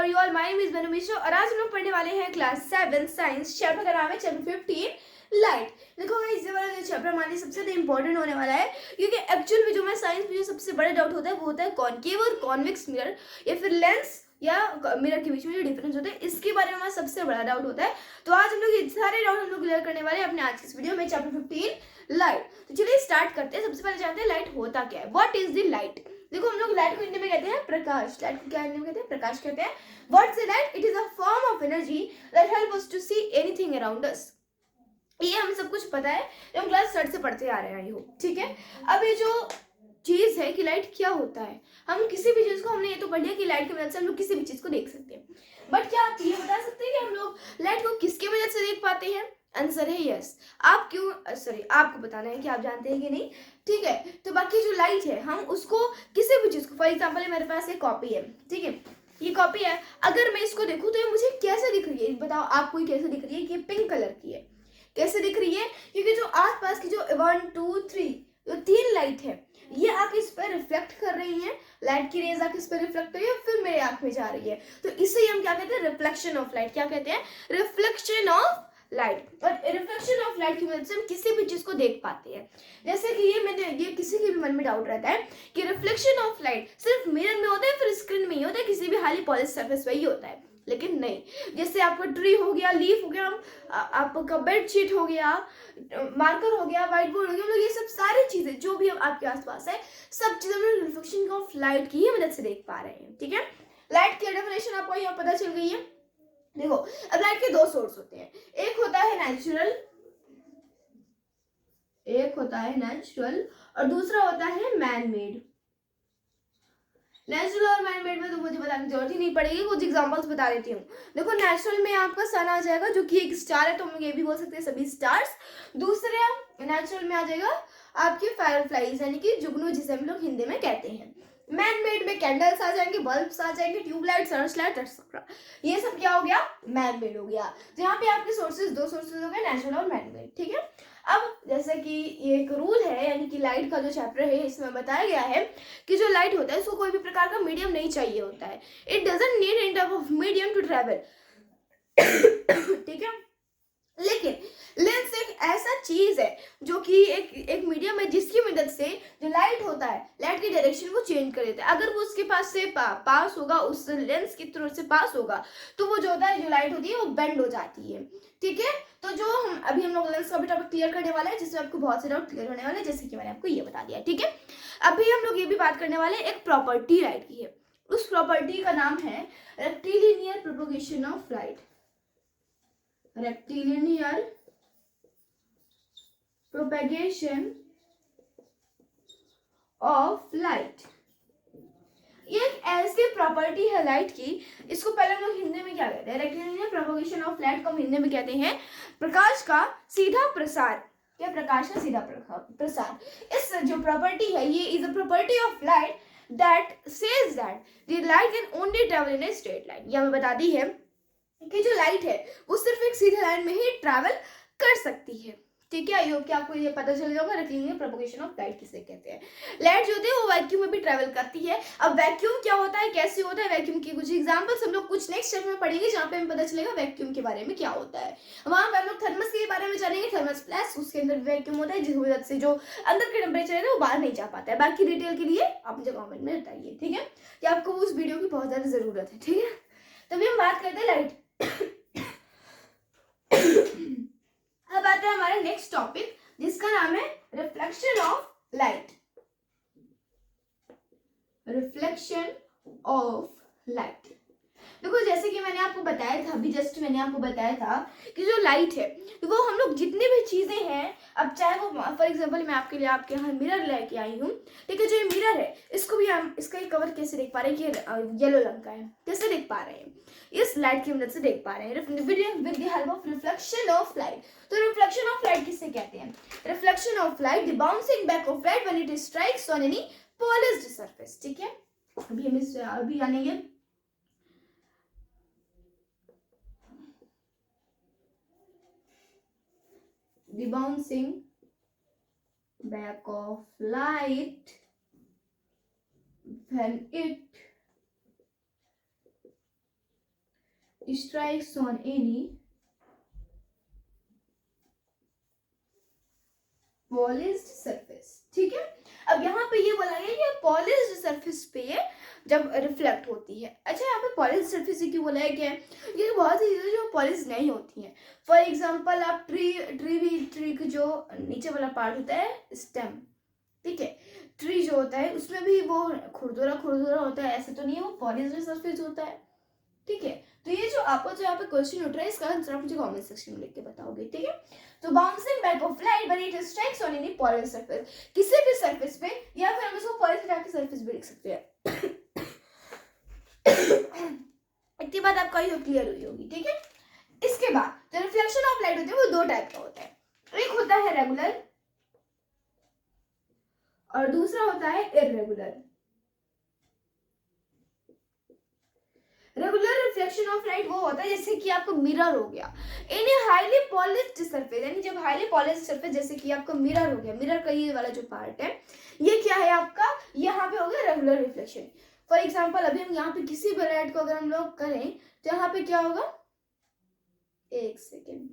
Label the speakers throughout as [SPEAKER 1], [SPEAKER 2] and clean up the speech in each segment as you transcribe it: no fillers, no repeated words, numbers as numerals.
[SPEAKER 1] You all, my name is Manu Mishra और आज हम लोग पढ़ने वाले हैं क्लास 7 साइंस। चैप्टर का नाम है चैप्टर 15 लाइट। देखो गाइस, ये वाला जो चैप्टर हमारे लिए सबसे इंपॉर्टेंट होने वाला है, क्योंकि एक्चुअल में जो मैं साइंस में जो सबसे बड़ा डाउट होता है वो होता है कॉनकेव और कॉन्वेक्स मिरर या फिर लेंस या मिरर के बीच में जो डिफरेंस होता है, इसके बारे में हमारा सबसे बड़ा डाउट होता है। तो आज हम लोग ये सारे डाउट हम लोग क्लियर करने वाले हैं अपने आज की इस वीडियो में, चैप्टर 15 लाइट। तो चलिए स्टार्ट करते हैं। सबसे पहले जानते हैं लाइट होता क्या है, व्हाट इज द लाइट। देखो, हम लोग लाइट को हिंदी में कहते हैं प्रकाश। लाइट को क्या हिंदी में कहते हैं? प्रकाश कहते हैं। What's the light? It is a form of energy that help us to see anything around us. ये हमें सब कुछ पता है, जो हम क्लास 3 से पढ़ते आ रहे हैं, आई होप। ठीक है, अब ये जो चीज है कि लाइट क्या होता है, हम किसी भी चीज को, हमने ये तो पढ़ लिया कि लाइट की मदद से हम लोग किसी भी चीज को देख सकते हैं, बट क्या आप ये बता सकते हैं कि हम लोग लाइट को किसकी मदद से देख पाते हैं? आंसर है यस। आप क्यों, सॉरी, आपको बताना है कि आप जानते हैं कि नहीं। ठीक है, तो बाकी जो लाइट है, हम उसको किसी भी चीज को, फॉर एग्जाम्पल मेरे पास एक कॉपी है, ठीक है, ये कॉपी है, अगर मैं इसको देखूं तो ये मुझे कैसे दिख रही है? बताओ आपको ये कैसे दिख रही है कि ये पिंक कलर की है। कैसे दिख रही है? क्योंकि जो आसपास की जो 1 2 3 जो 3 लाइट है, ये आके इस पर रिफ्लेक्ट कर रही हैं। लाइट की रेज आके इस पर रिफ्लेक्ट कर रही है, फिर मेरे आंख में जा रही है, तो इसे हम क्या कहते हैं? Reflection of light. क्या कहते हैं? Reflection of light. और रिफ्लेक्शन ऑफ लाइट की मदद से हम किसी भी चीज को देख पाते हैं। जैसे कि ये किसी के भी मन में डाउट रहता है कि रिफ्लेक्शन ऑफ लाइट सिर्फ मिरर में होता है, फिर स्क्रीन में ही होता है, किसी भी हाईली पॉलिश सरफेस पे ही होता है। लेकिन नहीं, जैसे आपका ट्री हो गया, लीफ हो गया, आपका बेडशीट हो गया, मार्कर हो गया, व्हाइट बोर्ड हो गया, हम लोग ये सब सारी चीजें जो भी आपके आसपास है, सब चीजें हम लोग रिफ्लेक्शन ऑफ लाइट की ही मदद से देख पा रहे हैं। ठीक है, लाइट की डेफिनेशन आपको यहाँ पता चल गई है। देखो, अब लाइट के 2 सोर्स होते हैं, एक होता है नेचुरल और दूसरा होता है मैन मेड। नेचुरल और मैन मेड में तो मुझे बताने की जरूरत ही नहीं पड़ेगी, कुछ एग्जांपल्स बता देती हूँ। देखो, नेचुरल में आपका सन आ जाएगा, जो कि एक स्टार है, तो हम लोग ये भी बोल सकते हैं सभी स्टार्स। दूसरे नेचुरल में आ जाएगा आपके फायरफ्लाइज, यानी कि जुगनू, जिसे हम लोग हिंदी में कहते हैं। मैन मेड में कैंडल्स आ जाएंगे, बल्ब्स आ जाएंगे, ट्यूबलाइट, सर्च लाइट, एक्सेट्रा। ये सब क्या हो गया? मैन मेड हो गया। तो यहाँ पे आपके सोर्सेज 2 सोर्सेज हो गए, नेचुरल और मैन मेड। ठीक है, अब जैसे कि ये एक रूल है, यानी कि लाइट का जो चैप्टर है इसमें बताया गया है कि जो लाइट होता है उसको कोई भी प्रकार का मीडियम नहीं चाहिए होता है। It doesn't need any type of medium to travel. ठीक है, लेकिन लेंस एक ऐसा चीज है जो कि एक मीडियम है, जिसकी मदद से जो लाइट होता है, लाइट की डायरेक्शन को चेंज कर देता है। अगर वो उसके पास से पास होगा, उस लेंस की थ्रू से पास होगा, तो वो जो होता है, जो लाइट होती है, वो बेंड हो जाती है। ठीक है, तो जो हम लोग लेंस का भी टॉपिक क्लियर करने वाले हैं, जिससे आपको बहुत से डाउट क्लियर होने वाले हैं, जैसे कि मैंने आपको ये बता दिया। ठीक है, अभी हम लोग ये भी बात करने वाले हैं, एक प्रॉपर्टी लाइट की है, उस प्रॉपर्टी का नाम है rectilinear propagation of light. Rectilinear propagation of light. ये एक ऐसी प्रॉपर्टी है लाइट की, इसको पहले हम लोग हिंदी में क्या कहते हैं? रेक्टिलिनियर प्रोपेगेशन ऑफ लाइट को हम हिंदी में कहते हैं प्रकाश का सीधा प्रसार, या प्रकाश का सीधा प्रसार। इस जो प्रॉपर्टी है, ये is a property of light that says that the light can only travel in a straight line. ये हमें बताती है कि जो लाइट है वो सिर्फ एक सीधे लाइन में ही ट्रैवल कर सकती है। ठीक है, आई होप कि आपको ये पता चल गया होगा रेक्टिलिनियर प्रोपगेशन ऑफ लाइट किसे कहते हैं। लाइट जो होती है वो वैक्यूम में भी ट्रैवल करती है। अब वैक्यूम क्या होता है, कैसे होता है, वैक्यूम की कुछ एग्जांपल्स हम लोग कुछ नेक्स्ट चैप्टर में पढ़ेंगे, जहाँ पे हमें पता चलेगा वैक्यूम के बारे में क्या होता है। वहां पे हम लोग थर्मस के बारे में जानेंगे, थर्मस प्लस, उसके अंदर वैक्यूम होता है, जिस वजह से जो अंदर के टेम्परेचर है वो बाहर नहीं जा पाता है। बाकी डिटेल के लिए आप मुझे कॉमेंट में बताइए। ठीक है, कि आपको उस वीडियो की बहुत ज्यादा जरूरत है। ठीक है, तभी हम बात करते हैं लाइट। अब आता है हमारा नेक्स्ट टॉपिक, जिसका नाम है reflection of light. Reflection of light. देखो, जैसे कि मैंने आपको बताया था, अभी जस्ट मैंने आपको बताया था कि जो लाइट है वो हम लोग जितनी भी चीजें हैं, अब चाहे वो फॉर एग्जांपल मैं आपके लिए आपके यहाँ मिरर लेके आई हूँ। ठीक है, जो ये मिरर है, इसको भी हम इसका कवर कैसे देख पा रहे हैं कि येलो रंग का है, कैसे देख पा रहे हैं? इस लाइट की मदद से देख पा रहे हैं, with the help of reflection of light. तो रिफ्लेक्शन ऑफ लाइट किससे कहते हैं? Reflection of light, the bouncing back of light when it strikes on any polished surface. ठीक है, अभी हम इस अभी जानेंगे the bouncing back of light when it strikes on any polished surface, ठीक है। अब यहाँ पे ये बोला गया कि पॉलिश्ड सरफेस पे जब रिफ्लेक्ट होती है। अच्छा, यहाँ पे पॉलिश्ड सरफेस क्यों बोला है, क्या है, ये बहुत सी चीजें जो पॉलिश नहीं होती हैं। फॉर एग्जांपल आप ट्री का जो नीचे वाला पार्ट होता है स्टेम, ठीक है, ट्री जो होता है उसमें भी वो खुरदुरा होता है, ऐसे तो नहीं है, वो पॉलिश्ड सरफेस होता है, ठीक है। तो ये जो आपको जो यहाँ पे क्वेश्चन उठ रहा है, इसका आंसर आप मुझे कमेंट सेक्शन में लिख के बताओगे, ठीक है। तो bouncing back of light when it strikes on any polish surface, किसी भी सरफेस पे, या फिर हम इसको पॉलिश की सरफेस भी लिख सकते हैं। इतनी बात आपका ये क्लियर हुई होगी, ठीक है। इसके बाद जो रिफ्लेक्शन ऑफ लाइट होती है वो दो टाइप का होता है। एक होता है रेगुलर और दूसरा होता है irregular. Regular reflection of light वो होता है जैसे कि आपको मिरर हो गया इन ए हाईली पॉलिश्ड सरफेस, यानी जब हाईली पॉलिश्ड सरफेस जैसे कि आपका मिरर हो गया, मिरर का ये वाला जो पार्ट है ये क्या है आपका, यहाँ पे हो गया रेगुलर रिफ्लेक्शन। फॉर एग्जांपल अभी हम यहाँ पे किसी भी लाइट को अगर हम लोग करें तो यहाँ पे क्या होगा, एक सेकेंड,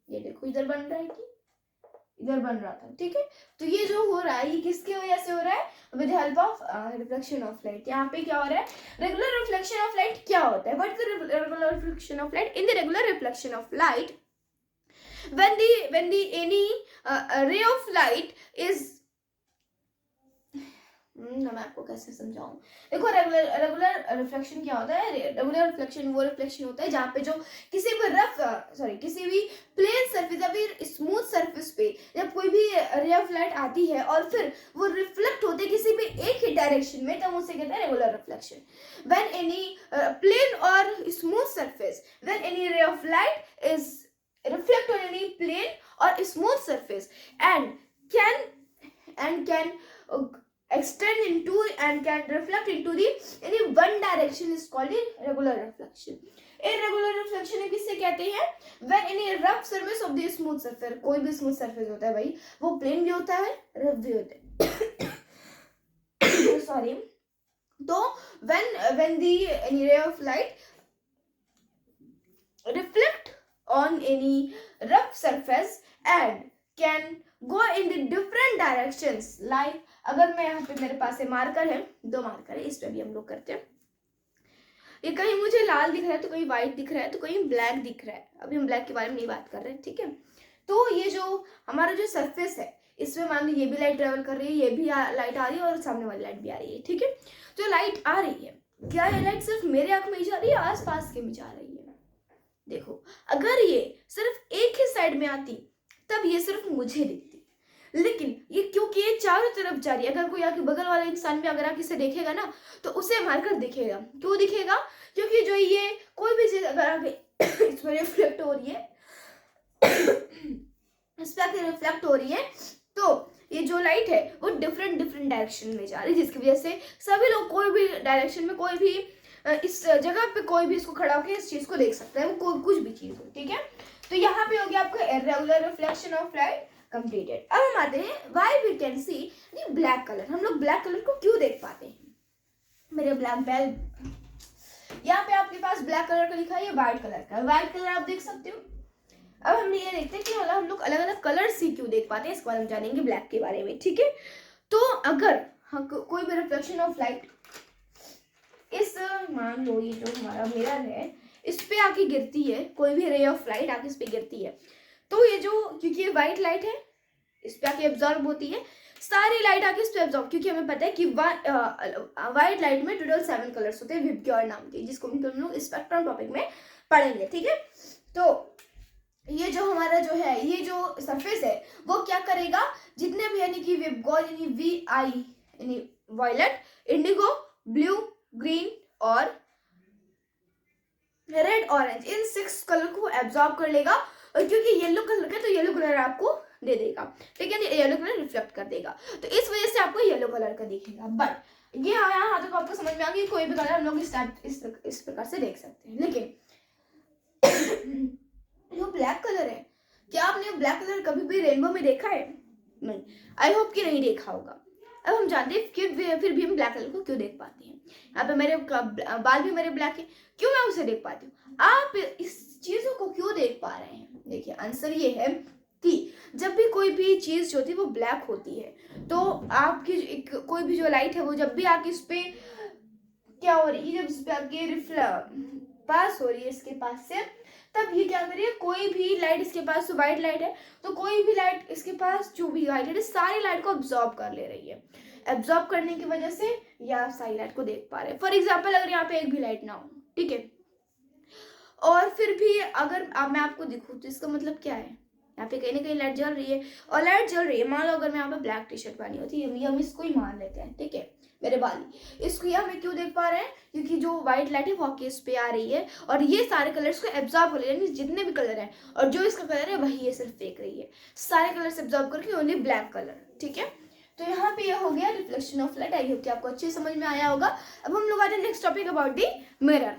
[SPEAKER 1] ये देखो इधर बन रहा है कि इधर बन रहा था, ठीक है। तो ये जो हो रहा है ये किसकी वजह से हो रहा है, with help of reflection of light. यहाँ पे क्या हो रहा है, रेगुलर रिफ्लेक्शन ऑफ लाइट क्या होता है, what is the regular reflection of light, in the regular reflection of light when the any ray of light is मैं आपको कैसे समझाऊं, देखो रेगुलर रिफ्लेक्शन क्या होता है, रेगुलर रिफ्लेक्शन वो रिफ्लेक्शन होता है जहाँ पे जो किसी भी प्लेन सरफेस या फिर स्मूथ सरफेस पे जब कोई भी रे ऑफ लाइट आती है और फिर वो रिफ्लेक्ट होते किसी भी एक ही डायरेक्शन में, तब उसे कहते हैं regular reflection. When any plane और smooth surface, when any ray of light is reflect on any plane or smooth surface and can extend into and can reflect into the any one direction is called irregular reflection. irregular reflection किससे कहते हैं, when any rough surface of the smooth surface, कोई भी smooth surface होता है भाई, वो plane भी होता है rough भी होता है sorry, तो when the any ray of light reflect on any rough surface and can go in the different directions, like अगर मैं यहाँ पे मेरे पास है मार्कर है, दो मार्कर है, इस पे भी हम लोग करते हैं, ये कहीं मुझे लाल दिख रहा है तो कहीं व्हाइट दिख रहा है तो कहीं ब्लैक दिख रहा है, अभी हम ब्लैक के बारे में नहीं बात कर रहे हैं, ठीक है। तो ये जो हमारा जो सरफेस है इसमें मान लो ये भी लाइट ट्रेवल कर रही है, ये भी लाइट आ रही है और सामने वाली लाइट भी आ रही है, ठीक है। जो लाइट आ रही है, क्या ये लाइट सिर्फ मेरे आंख में ही जा रही है, आस पास के भी जा रही है। देखो अगर ये सिर्फ एक ही साइड में आती तब ये सिर्फ मुझे दिखती, लेकिन ये क्योंकि ये चारों तरफ जा रही है, अगर कोई आके बगल वाला इंसान भी अगर आके इसे देखेगा ना तो उसे मारकर दिखेगा। क्यों दिखेगा, क्योंकि जो ये कोई भी चीज अगर आके इसमें रिफ्लेक्ट हो रही है इस पे आके रिफ्लेक्ट हो रही है तो ये जो लाइट है वो डिफरेंट डायरेक्शन में जा रही है, जिसकी वजह से सभी लोग कोई भी डायरेक्शन में कोई भी इस जगह पे कोई भी इसको खड़ा होकर इस चीज को देख सकता है, वो कुछ भी चीज हो, ठीक है। तो यहाँ पे हो गया आपका irregular reflection of light completed. अब हम आते हैं why we can see the black colour, हम लोग ब्लैक कलर को क्यों देख पाते हैं, मेरे ब्लैक बेल यहाँ पे आपके पास ब्लैक कलर का लिखा है, ये व्हाइट कलर का, व्हाइट कलर आप देख सकते हो। अब हम ये देखते हैं कि हम लोग अलग अलग कलर से क्यों देख पाते हैं, इसके बारे में जानेंगे ब्लैक के बारे में, ठीक है। तो अगर कोई भी रिफ्लेक्शन ऑफ लाइट इस मान लो ये जो हमारा मिरर है इस पे आके गिरती है, कोई भी रे ऑफ लाइट आके इस पे गिरती है, तो ये जो क्योंकि ये व्हाइट लाइट है इस पे आके एब्जॉर्ब होती है, सारी लाइट आके इस पे एब्जॉर्ब, क्योंकि हमें पता है कि व्हाइट लाइट में टोटल 7 कलर्स होते हैं विबग्योर नाम के, जिसको हम लोग स्पेक्ट्रम टॉपिक में पढ़ेंगे, ठीक है। तो ये जो हमारा जो है ये जो सरफेस है वो क्या करेगा, जितने भी यानी कि विबग्योर यानी VI यानी वायलेट, इंडिगो, ब्लू, ग्रीन और रेड, ऑरेंज, इन 6 कलर को एब्जॉर्ब कर लेगा, और क्योंकि येलो कलर है तो येलो कलर आपको दे देगा, ठीक है, येलो कलर रिफ्लेक्ट कर देगा, तो इस वजह से आपको येलो कलर का दिखेगा। बट ये यहाँ तक आपको समझ में आ गया, कोई भी कलर हम लोग इस प्रकार से देख सकते हैं, लेकिन जो ब्लैक कलर है, क्या आपने ब्लैक कलर कभी भी रेनबो में देखा है, नहीं, आई होप कि नहीं देखा होगा। अब हम जानते हैं कि फिर भी हम ब्लैक कलर को क्यों देख पाते हैं। यहाँ पे मेरे बाल भी मेरे ब्लैक है, क्यों मैं उसे देख पाती हूँ। आप इस चीजों को क्यों देख पा रहे हैं? देखिए आंसर ये है कि जब भी कोई भी चीज जो होती है वो ब्लैक होती है, तो आपकी कोई भी जो लाइट है वो जब भी आके इस पे क्या हो रही है, जब इस पे आके पास हो रही है इसके पास से, तब ये क्या कर रही है, कोई भी लाइट इसके पास तो व्हाइट लाइट है, तो कोई भी लाइट इसके पास जो भी व्हाइट लाइट है सारी लाइट को अब्सॉर्ब कर ले रही है। एब्जॉर्ब करने की वजह से ये आप सारी लाइट को देख पा रहे हैं। फॉर एग्जाम्पल अगर यहाँ पे एक भी लाइट ना हो, ठीक है, और फिर भी अगर मैं आपको दिखूं तो इसका मतलब क्या है, यहाँ पे कहीं ना कहीं लाइट जल रही है, और लाइट जल रही है, मान लो अगर मैं यहाँ पे ब्लैक टी शर्ट पहनी होती है, हम इसको ही मान लेते हैं, ठीक है, मेरे बाली, इसको यहाँ पे क्यों देख पा रहे हैं, क्योंकि जो व्हाइट लाइट है वो आके इस पे आ रही है और ये सारे कलर्स को एब्जॉर्ब कर ले रही है, जितने भी कलर हैं, और जो इसका कलर है वही ये सिर्फ फेंक रही है, सारे कलर्स एब्जॉर्ब करके ओनली ब्लैक कलर, ठीक है। तो यहाँ पे ये हो गया reflection of light. I hope कि आपको अच्छे समझ में आया होगा। अब हम लोग आते हैं next topic about the mirror.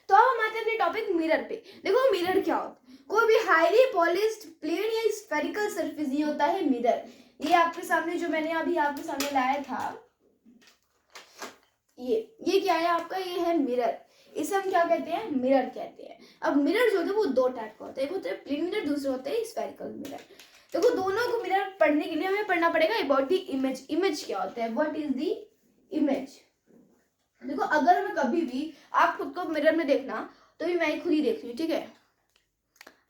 [SPEAKER 1] तो अब हम आते हैं अपने टॉपिक मिरर पे। देखो मिरर क्या होता है, कोई भी हाईली पॉलिश्ड प्लेन या स्फेरिकल सरफेस ये होता है मिरर। ये आपके सामने जो मैंने अभी आपके सामने लाया था, ये क्या है आपका, ये है मिरर। इसे हम क्या कहते हैं, मिरर कहते हैं। अब मिरर जो होते हैं वो दो टाइप का होता है, एक होता है प्लेन मिरर, दूसरा होता है स्फेरिकल मिरर। देखो दोनों को मिरर पढ़ने के लिए हमें पढ़ना पड़ेगा अबाउट द इमेज। इमेज क्या होता है, व्हाट इज द इमेज। देखो अगर मैं कभी भी आप खुद को मिरर में देखना, तो भी मैं खुद ही देख रही हूँ, ठीक है,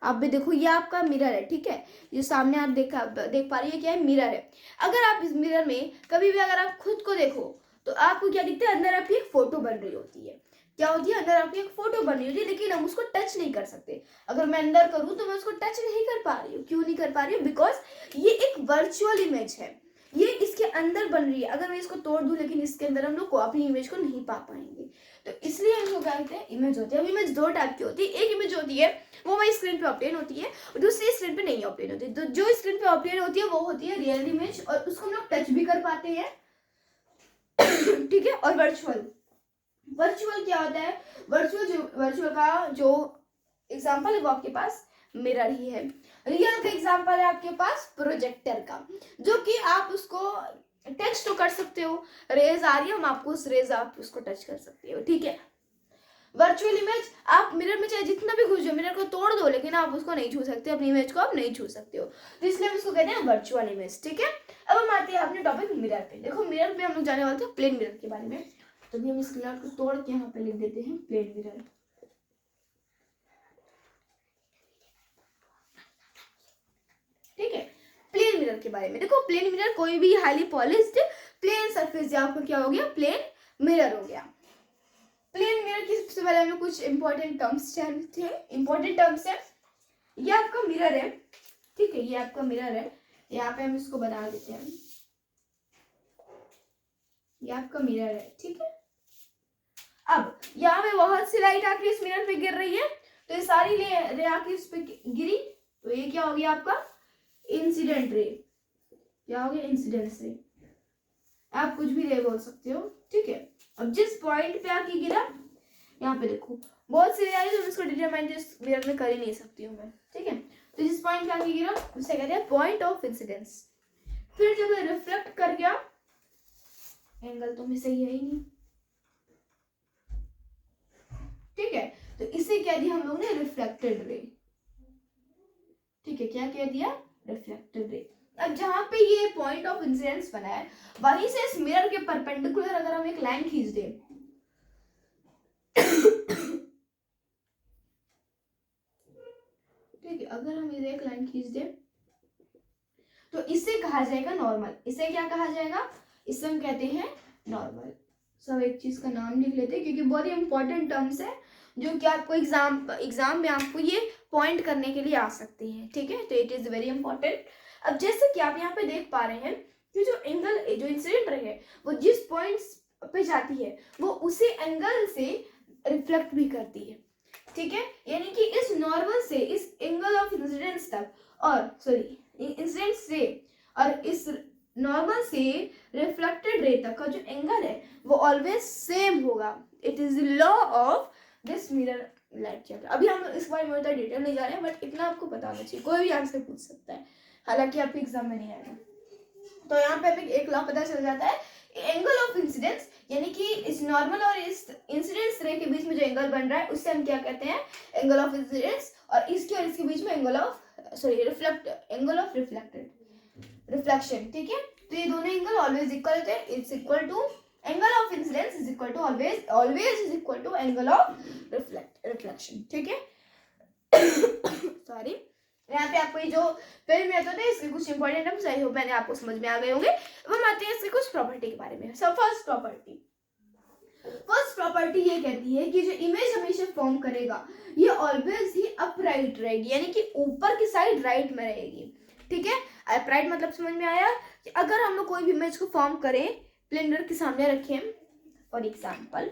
[SPEAKER 1] आप भी देखो, ये आपका मिरर है, ठीक है, ये सामने आप देख पा रही है क्या है, मिरर है। अगर आप इस मिरर में कभी भी अगर आप खुद को देखो तो आपको क्या दिखता है, अंदर आपकी एक फोटो बन रही होती है। क्या होती है, अंदर आपकी एक फोटो बन रही होती है, लेकिन हम उसको टच नहीं कर सकते। अगर मैं अंदर करूँ तो मैं उसको टच नहीं कर पा रही हूँ। क्यों नहीं कर पा रही हूँ, बिकॉज ये एक वर्चुअल इमेज है, ये इसके अंदर बन रही है। अगर मैं इसको तोड़ दूं लेकिन इसके अंदर हम लोग को अपनी इमेज को नहीं पा पाएंगे, तो इसलिए हम लोग क्या कहते हैं, इमेज होती है। अब इमेज दो टाइप की होती है, एक इमेज होती है वो हमारी स्क्रीन पे ऑब्टेन होती है, और दूसरी स्क्रीन पे नहीं ऑब्टेन होती है। तो जो स्क्रीन पे ऑब्टेन होती है वो होती है रियल इमेज, और उसको हम लोग टच भी कर पाते हैं, ठीक है। और वर्चुअल क्या होता है, वर्चुअल का जो एग्जांपल है वो आपके पास मिरर ही है। रियल का एग्जांपल है आपके पास प्रोजेक्टर का, जो कि आप उसको टच तो कर सकते हो, रेज आ रही है, हम आपको उस रेज आप उसको टच कर सकते हो, ठीक है। वर्चुअल इमेज आप मिरर में चाहे जितना भी घुस जाओ, मिरर को तोड़ दो, लेकिन आप उसको नहीं छू सकते, अपनी इमेज को आप नहीं छू सकते हो, तो इसलिए हम इसको कहते हैं वर्चुअल इमेज, ठीक है। अब हम आते हैं अपने टॉपिक मिरर पे। देखो मिरर पे हम लोग जाने वाले थे प्लेन मिरर के बारे में, तो भी हम इस मिरर को तोड़ के यहाँ पे लिख देते हैं प्लेन मिरर, ठीक है। प्लेन मिरर के बारे में देखो, प्लेन मिरर कोई भी हाईली पॉलिश्ड प्लेन सरफेस आपको क्या हो गया, प्लेन मिरर हो गया। प्लेन मिरर की सबसे पहले हमें कुछ इंपॉर्टेंट टर्म्स जानते हैं। इंपॉर्टेंट टर्म्स है, ये आपका मिरर है, ठीक है, ये आपका मिरर है, यहाँ पे हम इसको बना देते हैं, ये आपका मिरर है, ठीक है। अब यहाँ पे बहुत सी लाइट आके इस मिरर पे गिर रही है, तो ये सारी रे आके इस पे गिरी, तो ये क्या हो गया आपका इंसिडेंट रे। क्या हो गया, इंसिडेंट रे, आप कुछ भी रे बोल सकते हो, ठीक है। अब जिस पॉइंट पे आके गिरा, यहाँ पे देखो बहुत सी रे आई, तो इसको डिटरमाइन जिस मिरर में कर ही नहीं सकती हूँ मैं, ठीक है। तो जिस पॉइंट पे आके गिरा उसे कहते हैं पॉइंट ऑफ इंसिडेंस। फिर जब रिफ्लेक्ट कर गया, एंगल तो में सही है ही नहीं, ठीक है, तो इसे क्या दिया हम लोग ने, रिफ्लेक्टेड रे, ठीक है। क्या कह दिया, रिफ्लेक्टेड रे। अब जहां पे ये पॉइंट ऑफ इंसिडेंस बना है, वहीं से इस मिरर के परपेंडिकुलर अगर हम एक लाइन खींच दें, ठीक है, अगर हम इसे एक लाइन खींच दें तो इसे कहा जाएगा नॉर्मल। इसे क्या कहा जाएगा, इसे हम कहते हैं नॉर्मल। सब एक चीज का नाम लिख लेते हैं, क्योंकि बहुत ही इंपॉर्टेंट टर्म्स है, जो कि आपको एग्जाम में आपको ये पॉइंट करने के लिए आ सकती है, ठीक है। तो इट इज वेरी इंपॉर्टेंट। अब जैसे कि आप यहाँ पे देख पा रहे हैं कि जो एंगल, जो इंसिडेंट रे है, वो जिस पॉइंट पे जाती है वो उसी एंगल से रिफ्लेक्ट भी करती है, ठीक है। यानी कि इस नॉर्मल से इस एंगल ऑफ इंसिडेंस तक, और सॉरी इंसिडेंट से और इस नॉर्मल से रिफ्लेक्टेड रे तक का जो एंगल है वो ऑलवेज सेम होगा। It is the law of this mirror light chapter. अभी हम इस बारे में उतना डिटेल नहीं जा रहे हैं, बट इतना आपको पता होना चाहिए, कोई भी आंसर पूछ सकता है, हालांकि आपके एग्जाम में नहीं आएगा। तो यहाँ पे हमें एक लॉ पता चल जाता है, एंगल ऑफ इंसिडेंस, यानी कि इस नॉर्मल और इस इंसिडेंस रे के बीच में जो एंगल बन रहा है उससे हम क्या कहते हैं, एंगल ऑफ इंसिडेंस, और इसके बीच में angle of angle of reflection, ठीक है। तो ये दोनों एंगल ऑलवेज इक्वल होते हैं, it's equal to angle of incidence is equal to always is equal to angle of reflection, ठीक है। सॉरी, यहाँ पे आपको ये जो फिल्म में होता है इसके कुछ इंपॉर्टेंट टर्म्स आई होप मैंने आपको समझ में आ गए होंगे। अब हम आते हैं इसके कुछ प्रॉपर्टी के बारे में। सब फर्स्ट प्रॉपर्टी ये कहती है कि जो इमेज हमेशा फॉर्म करेगा ये ऑलवेज ही अपराइट रहेगी, यानी कि ऊपर की साइड राइट में रहेगी, ठीक है। अपराइट मतलब समझ में आया कि अगर हम लोग कोई भी इमेज को फॉर्म करें, प्लेन मिरर के सामने रखें, फॉर एग्जाम्पल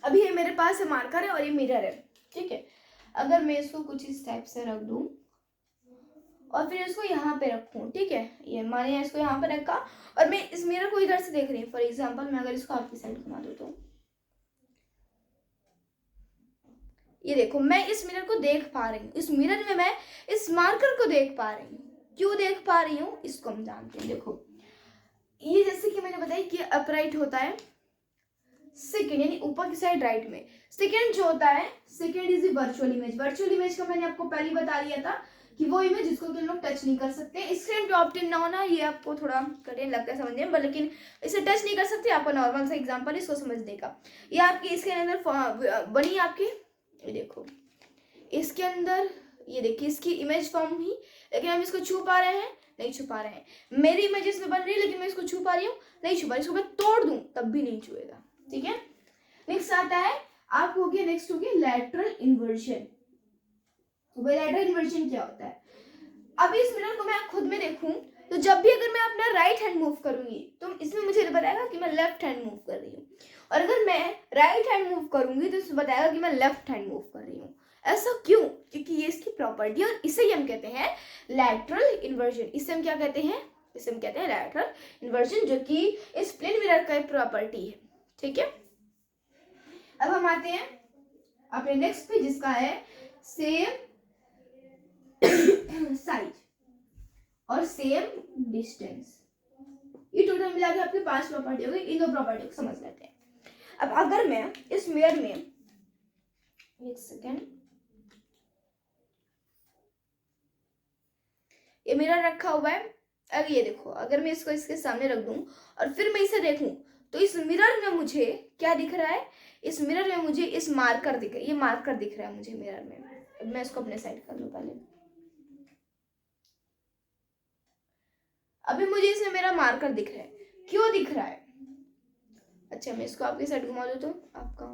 [SPEAKER 1] अभी ये मेरे पास है मार्कर है और ये मिरर है, ठीक है। अगर मैं इसको कुछ इस टाइप से रख दूं और फिर इसको यहाँ पे रखूं, ठीक है, ये माने इसको यहाँ पे रखा और मैं इस मिरर को इधर से देख रही हूँ, फॉर एग्जांपल मैं अगर इसको आपकी साइड घुमा दूं तो ये देखो मैं इस मिरर को देख पा रही हूँ, इस मिरर में मैं इस मार्कर को देख पा रही हूँ। क्यों देख पा रही हूँ इसको हम जानते हैं। देखो ये जैसे कि मैंने बताया कि अपराइट होता है सेकेंड, यानी ऊपर की साइड राइट में। सेकेंड जो होता है, second is virtual image. Virtual image का मैंने आपको पहले बता दिया था कि वो इमेज जिसको कि हम लोग टच नहीं कर सकते। स्क्रीन पे ऑप्ट इन ना होना ये आपको थोड़ा कठिन लगता है समझने में, लेकिन इसे टच नहीं कर सकते। आपको नॉर्मल सा एग्जांपल इसको समझने का, ये आपकी इसके अंदर बनी आपकी, ये देखो इसके अंदर, ये देखिए इसकी इमेज फॉर्म ही, लेकिन हम इसको छू पा रहे हैं, नहीं छू पा रहे हैं। मेरी इमेज इसमें बन रही है लेकिन मैं इसको छू पा रही हूँ, नहीं छू पा रही। इसको मैं तोड़ दूं तब भी नहीं छुएगा, ठीक है। नेक्स्ट आता है आपको, हो गया नेक्स्ट हो गया लैटरल इन्वर्जन। लैटरल इन्वर्जन क्या होता है, अब इस मिरर को मैं खुद में देखूं तो जब भी अगर मैं अपना राइट हैंड मूव करूंगी तो इसमें मुझे बताएगा कि मैं लेफ्ट हैंड मूव कर रही हूँ, और अगर मैं राइट हैंड मूव करूंगी तो इसमें बताएगा कि मैं लेफ्ट हैंड मूव कर रही हूँ। ऐसा क्यों, क्योंकि ये इसकी प्रॉपर्टी, और इसे ही हम कहते हैं लैटरल इन्वर्जन। इसे हम क्या कहते हैं, इसे हम कहते हैं लैटरल इन्वर्जन, जो कि इस प्लेन मिरर का प्रॉपर्टी है, ठीक है। अब हम आते हैं अपने नेक्स्ट पे जिसका है सेम साइज और सेम डिस्टेंस। ये टोटल मिला के आपके 5 प्रॉपर्टी हो गई। इन दो प्रॉपर्टी को समझ लेते हैं। अब अगर मैं इस मिरर में, एक सेकेंड, ये मिरर रखा हुआ है, अब ये देखो अगर मैं इसको इसके सामने रख दूं और फिर मैं इसे देखूं तो इस मिरर में मुझे क्या दिख रहा है, इस मिरर में मुझे इस मार्कर दिख रहा है, ये मार्कर दिख रहा है मुझे मिरर में। अब मैं इसको अपने साइड कर लूं पहले, अभी मुझे इसमें मेरा मार्कर दिख रहा है। क्यों दिख रहा है, अच्छा मैं इसको आपके साइड घुमा दूं तो आपका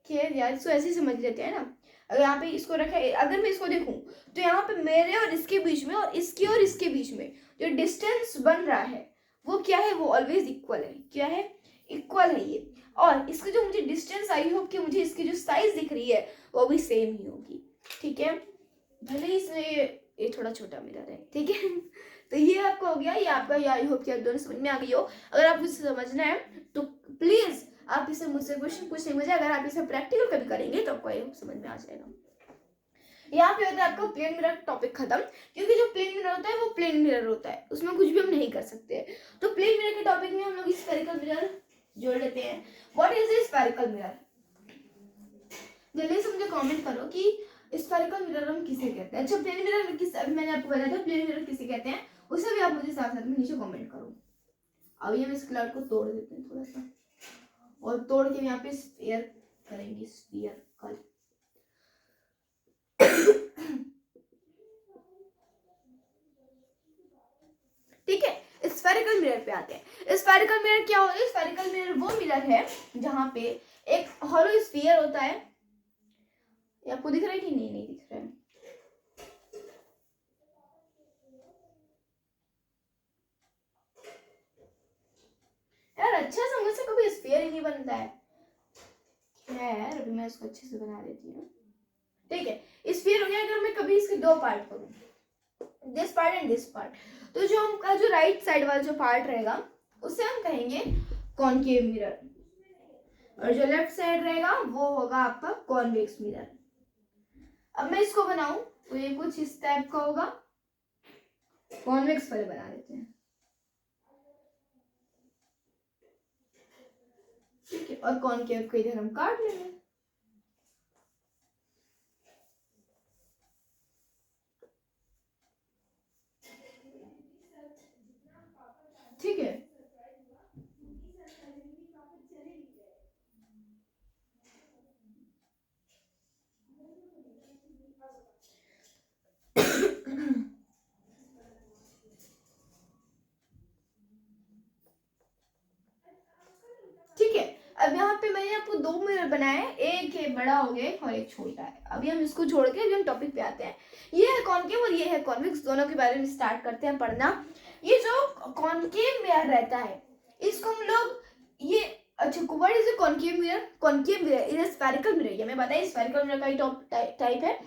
[SPEAKER 1] खैर यार इसको ऐसे समझ लेते हैं ना। अगर यहाँ पे इसको रखा है, अगर मैं इसको देखूं तो यहाँ पे मेरे और इसके बीच में और इसके बीच में जो डिस्टेंस बन रहा है वो क्या है, वो ऑलवेज इक्वल है। क्या है, इक्वल है ये। और इसकी जो मुझे डिस्टेंस आई होप कि मुझे इसकी जो साइज दिख रही है वो भी सेम ही होगी, ठीक है। भले ही इसमें ये थोड़ा छोटा मिरर है, ठीक है। तो ये आपका हो गया, ये आपका, ये आई होप कि आप दोनों समझ में आ गई हो। अगर आपको इसे समझना है तो प्लीज आप इसे मुझसे क्वेश्चन पूछने मुझे, अगर आप इसे प्रैक्टिकल कभी करेंगे तो आपको ये समझ में आ जाएगा। यहाँ पे होता है आपका प्लेन मिरर टॉपिक खत्म, क्योंकि जो प्लेन मिरर होता है वो प्लेन मिरर होता है, उसमें कुछ भी हम नहीं कर सकते। तो प्लेन मिरर के टॉपिक में हम लोग स्फेरिकल मिरर जोड़ लेते हैं। What is the spherical mirror, जल्दी से मुझे कमेंट करो कि स्फेरिकल मिरर हम किसे कहते हैं। अच्छा प्लेन मिरर किस, अभी मैंने आपको बताया था प्लेन मिरर किसे कहते हैं, उसे भी आप मुझे साथ साथ में नीचे कमेंट करो। अब ये मैं इस कलर को तोड़ देते हैं थोड़ा सा, और तोड़ के यहाँ पे स्फीयर करेंगे, स्फीयर कल। ठीक है, स्फेरिकल मिरर पे आते हैं। स्फेरिकल मिरर क्या होता है, स्फेरिकल मिरर वो मिरर है जहां पे एक हॉलो स्फीयर होता है। ये आपको दिख रहा है कि नहीं, नहीं दिख रहा है। यार अच्छा सा मुझसे कभी स्फीयर ही नहीं बनता है। खैर अभी मैं इसको अच्छे से बना देती हूँ, ठीक है। स्फीयर हो गया। अगर मैं कभी इसके 2 पार्ट करूँ, this part and this part, तो जो हमका जो राइट साइड वाला जो पार्ट रहेगा उसे हम कहेंगे कॉनकेव मिरर, और जो लेफ्ट साइड रहेगा वो होगा आपका कॉन्वेक्स मिरर। अब मैं इसको बनाऊं तो ये कुछ इस टाइप का होगा, कॉन्वेक्स वाले बना देते हैं, ठीक है, और कॉनकेव को इधर हम काट लेंगे। ठीक है, ठीक है। अब यहाँ पे मैंने आपको दो मिरर बनाए हैं, एक है बड़ा हो गया और एक छोटा है। अभी हम इसको छोड़ के अभी हम टॉपिक पे आते हैं। ये है कॉनकेव और ये है कॉन्वेक्स, दोनों के बारे में स्टार्ट करते हैं पढ़ना। ये जो कॉनकेव मिरर रहता है इसको हम लोग ये अच्छा what is a concave mirror? Concave mirror is a spherical mirror, ये मैं बताया स्फेरिकल मिरर का ही टाइप है।